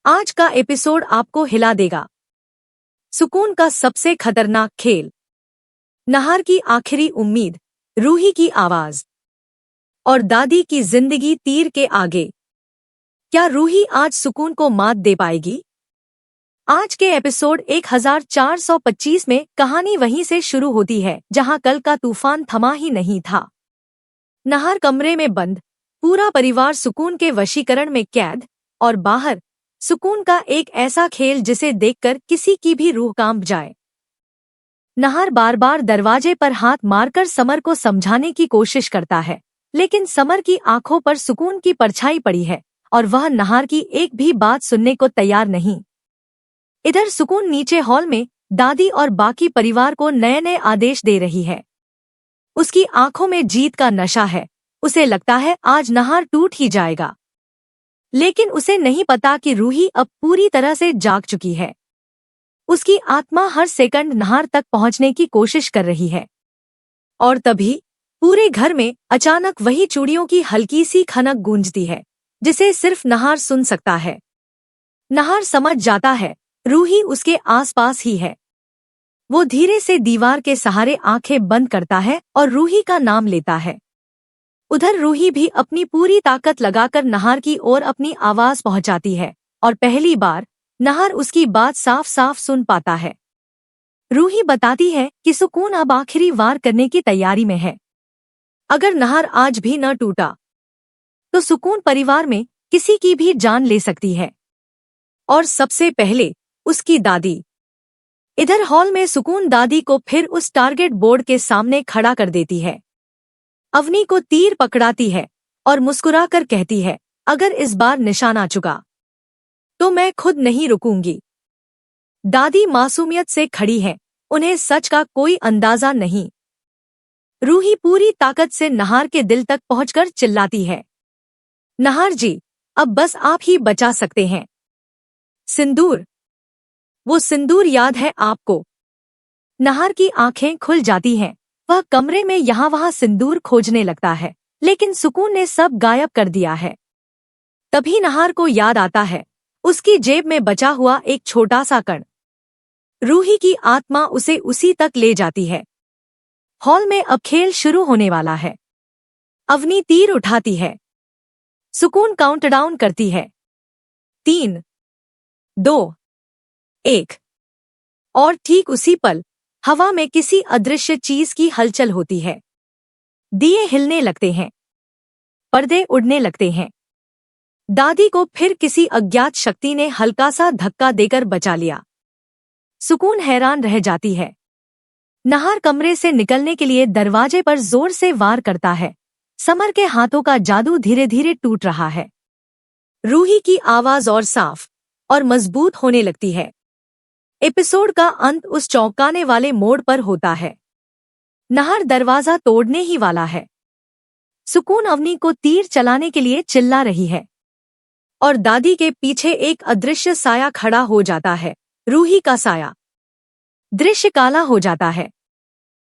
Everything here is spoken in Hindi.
आज का एपिसोड आपको हिला देगा। सुकून का सबसे खतरनाक खेल, नहार की आखिरी उम्मीद, रूही की आवाज और दादी की जिंदगी तीर के आगे। क्या रूही आज सुकून को मात दे पाएगी? आज के एपिसोड 1425 में कहानी वहीं से शुरू होती है जहां कल का तूफान थमा ही नहीं था। नहार कमरे में बंद, पूरा परिवार सुकून के वशीकरण में कैद, और बाहर सुकून का एक ऐसा खेल जिसे देखकर किसी की भी रूह कांप जाए। नहार बार बार दरवाजे पर हाथ मारकर समर को समझाने की कोशिश करता है, लेकिन समर की आंखों पर सुकून की परछाई पड़ी है और वह नहार की एक भी बात सुनने को तैयार नहीं। इधर सुकून नीचे हॉल में दादी और बाकी परिवार को नए नए आदेश दे रही है। उसकी आंखों में जीत का नशा है। उसे लगता है आज नहार टूट ही जाएगा, लेकिन उसे नहीं पता कि रूही अब पूरी तरह से जाग चुकी है। उसकी आत्मा हर सेकंड नहार तक पहुंचने की कोशिश कर रही है। और तभी पूरे घर में अचानक वही चूड़ियों की हल्की सी खनक गूंजती है जिसे सिर्फ नहार सुन सकता है। नहार समझ जाता है रूही उसके आसपास ही है। वो धीरे से दीवार के सहारे आंखें बंद करता है और रूही का नाम लेता है। उधर रूही भी अपनी पूरी ताकत लगाकर नहार की ओर अपनी आवाज पहुंचाती है और पहली बार नहार उसकी बात साफ साफ सुन पाता है। रूही बताती है कि सुकून अब आखिरी वार करने की तैयारी में है। अगर नहार आज भी न टूटा तो सुकून परिवार में किसी की भी जान ले सकती है, और सबसे पहले उसकी दादी। इधर हॉल में सुकून दादी को फिर उस टारगेट बोर्ड के सामने खड़ा कर देती है। अवनी को तीर पकड़ाती है और मुस्कुराकर कहती है, अगर इस बार निशाना चुका तो मैं खुद नहीं रुकूंगी। दादी मासूमियत से खड़ी है, उन्हें सच का कोई अंदाजा नहीं। रूही पूरी ताकत से नहार के दिल तक पहुंचकर चिल्लाती है, नहार जी, अब बस आप ही बचा सकते हैं। सिंदूर, वो सिंदूर याद है आपको? नहार की आंखें खुल जाती हैं। वह कमरे में यहाँ वहाँ सिंदूर खोजने लगता है, लेकिन सुकून ने सब गायब कर दिया है। तभी नहार को याद आता है उसकी जेब में बचा हुआ एक छोटा सा कण। रूही की आत्मा उसे उसी तक ले जाती है। हॉल में अब खेल शुरू होने वाला है। अवनी तीर उठाती है। सुकून काउंटडाउन करती है, 3, 2, 1। और ठीक उसी पल हवा में किसी अदृश्य चीज की हलचल होती है। दिए हिलने लगते हैं, पर्दे उड़ने लगते हैं। दादी को फिर किसी अज्ञात शक्ति ने हल्का सा धक्का देकर बचा लिया। सुकून हैरान रह जाती है। नहार कमरे से निकलने के लिए दरवाजे पर जोर से वार करता है। समर के हाथों का जादू धीरे धीरे टूट रहा है। रूही की आवाज और साफ और मजबूत होने लगती है। एपिसोड का अंत उस चौंकाने वाले मोड़ पर होता है। नहार दरवाजा तोड़ने ही वाला है। सुकून अवनी को तीर चलाने के लिए चिल्ला रही है, और दादी के पीछे एक अदृश्य साया खड़ा हो जाता है, रूही का साया। दृश्य काला हो जाता है।